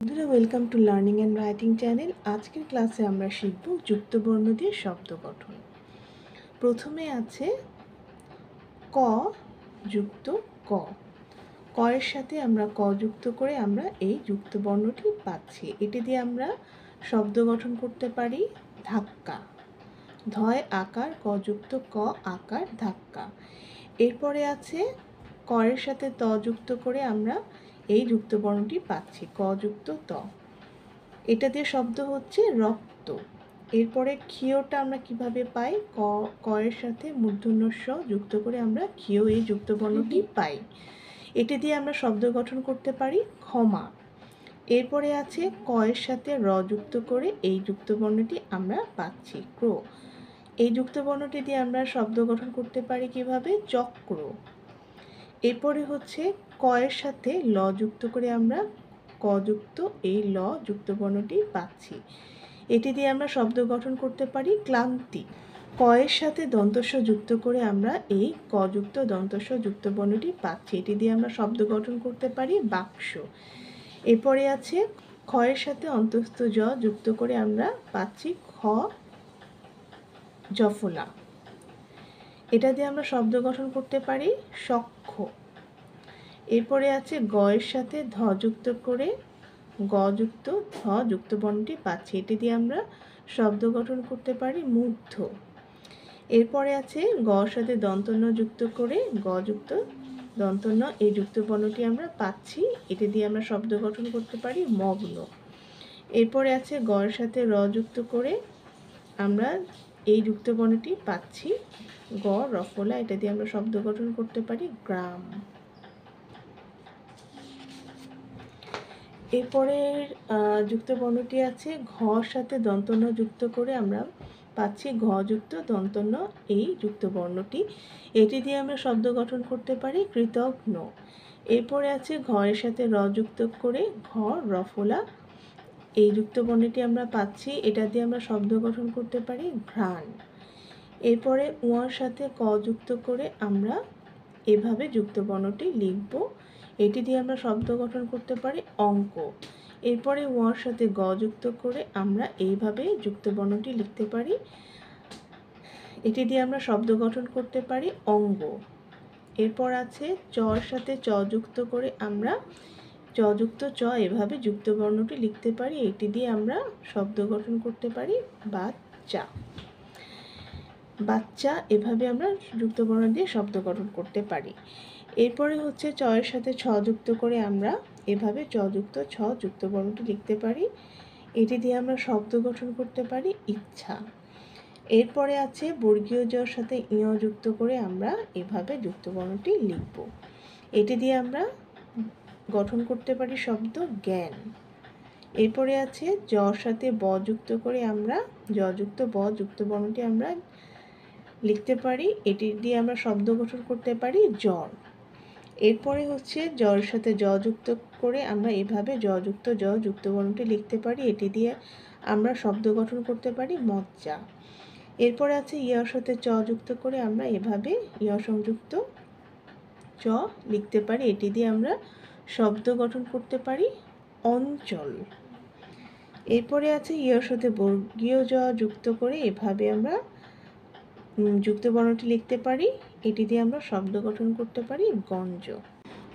বন্ধুরা, welcome to learning and writing channel. আজকের ক্লাসে আমরা শিখব যুক্তবর্ণ দিয়ে শব্দ গঠন। প্রথমে আছে ক যুক্ত ক। ক এর সাথে আমরা ক যুক্ত করে আমরা এই যুক্তবর্ণটি পাচ্ছি। এটি দিয়ে আমরা শব্দ গঠন করতে পারি ধাক্কা। ধয় আকার ক যুক্ত ক আকার ধাক্কা। এরপরে আছে ক এর সাথে ত যুক্ত করে আমরা এই যুক্তবর্ণটি পাচ্ছি ক যুক্ত ত। এটা দিয়ে শব্দ হচ্ছে রক্ত। এরপরে ক্ষীয়টা আমরা কিভাবে পাই? ক এর সাথে মূর্ধন্য ষ যুক্ত করে আমরা ক্ষীয় এই যুক্তবর্ণটি পাই। এটি দিয়ে আমরা শব্দ গঠন করতে পারি ক্ষমা। এরপরে আছে ক এর সাথে র যুক্ত করে এই যুক্তবর্ণটি আমরা পাচ্ছি ক্র। এই যুক্তবর্ণটি দিয়ে আমরা শব্দ গঠন করতে পারি কিভাবে? চক্র। এরপরে হচ্ছে ক এর সাথে ল যুক্ত করে আমরা ক যুক্ত এই ল যুক্তবর্ণটি পাচ্ছি। এটি দিয়ে আমরা শব্দ গঠন করতে পারি ক্লান্তি। ক এর সাথে দন্তস্ব যুক্ত করে আমরা এই ক যুক্ত দন্তস্ব যুক্তবর্ণটি পাচ্ছি। এটি দিয়ে আমরা শব্দ গঠন করতে পারি বাক্স। এরপরে আছে খ এর সাথে অন্তস্থ জ যুক্ত করে আমরা পাচ্ছি খ জফলা। এটা দিয়ে আমরা শব্দ গঠন করতে পারি সখ্য। এরপরে আছে গ এর সাথে ধ যুক্ত করে গ যুক্ত ধ যুক্তবর্ণটি পাচ্ছি। এটি দিয়ে আমরা শব্দ গঠন করতে পারি মুগ্ধ। এরপরে আছে গ এর সাথে দন্তন্য যুক্ত করে গ যুক্ত দন্তন্য এই যুক্তবর্ণটি আমরা পাচ্ছি। এটি দিয়ে আমরা শব্দ গঠন করতে পারি মগ্ন। এরপরে আছে গ এর সাথে র যুক্ত করে আমরা এই যুক্তবর্ণটি পাচ্ছি গ রফলা। এটা দিয়ে আমরা শব্দ গঠন করতে পারি গ্রাম। এরপরের যুক্তবর্ণটি আছে ঘ সাথে দন্তন্য যুক্ত করে আমরা পাচ্ছি ঘ যুক্ত দন্তন্য এই যুক্তবর্ণটি। এটি দিয়ে আমরা শব্দ গঠন করতে পারি কৃতঘ্ন। এরপরে আছে ঘ এর সাথে র যুক্ত করে ঘ রফলা এই যুক্তবর্ণটি আমরা পাচ্ছি। এটা দিয়ে আমরা শব্দ গঠন করতে পারি ঘ্রাণ। এরপরে উয়ার সাথে ক যুক্ত করে আমরা এভাবে যুক্তবর্ণটি লিখব। এটি দিয়ে আমরা শব্দ গঠন করতে পারি অঙ্ক। এরপরে ওয়ার সাথে গ যুক্ত করে আমরা এইভাবে যুক্তবর্ণটি লিখতে পারি। এটি দিয়ে আমরা শব্দ গঠন করতে পারি অঙ্গ। এরপর আছে চর সাথে চ যুক্ত করে আমরা চ যুক্ত চ এভাবে যুক্তবর্ণটি লিখতে পারি। এটি দিয়ে আমরা শব্দ গঠন করতে পারি বাচ্চা। বাচ্চা এভাবে আমরা যুক্তবর্ণ দিয়ে শব্দ গঠন করতে পারি। এরপরে হচ্ছে চ এর সাথে ছ যুক্ত করে আমরা এভাবে চ যুক্ত ছ যুক্তবর্ণটি লিখতে পারি। এটি দিয়ে আমরা শব্দ গঠন করতে পারি ইচ্ছা। এরপরে আছে বর্গীয় জ সাথে ইয় যুক্ত করে আমরা এভাবে যুক্তবর্ণটি লিখব। এটি দিয়ে আমরা গঠন করতে পারি শব্দ জ্ঞান। এরপরে আছে জ সাথে ব যুক্ত করে আমরা জ যুক্ত ব যুক্তবর্ণটি আমরা লিখতে পারি। এটি দিয়ে আমরা শব্দ গঠন করতে পারি জ্বর। এরপরে হচ্ছে জ্বর সাথে জ যুক্ত করে আমরা এভাবে জ যুক্ত জ যুক্তবর্ণটি লিখতে পারি। এটি দিয়ে আমরা শব্দ গঠন করতে পারি মজ্জা। এরপরে আছে ইয়র সাথে চ যুক্ত করে আমরা এভাবে ইয় সংযুক্ত চ লিখতে পারি। এটি দিয়ে আমরা শব্দ গঠন করতে পারি অঞ্চল। এরপরে আছে ইয়র সাথে বর্গীয় জ যুক্ত করে এভাবে আমরা যুক্তবর্ণটি লিখতে পারি। এটি দিয়ে আমরা শব্দ গঠন করতে পারি গঞ্জ।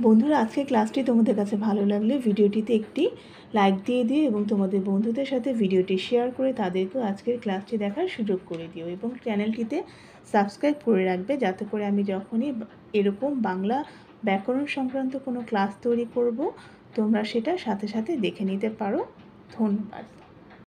বন্ধুরা, আজকের ক্লাসটি তোমাদের কাছে ভালো লাগলে ভিডিওটিতে একটি লাইক দিয়ে দিও এবং তোমাদের বন্ধুদের সাথে ভিডিওটি শেয়ার করে তাদেরকেও আজকের ক্লাসটি দেখার সুযোগ করে দিও এবং চ্যানেলটিতে সাবস্ক্রাইব করে রাখবে, যাতে করে আমি যখনই এরকম বাংলা ব্যাকরণ সংক্রান্ত কোনো ক্লাস তৈরি করব তোমরা সেটা সাথে সাথে দেখে নিতে পারো। ধন্যবাদ।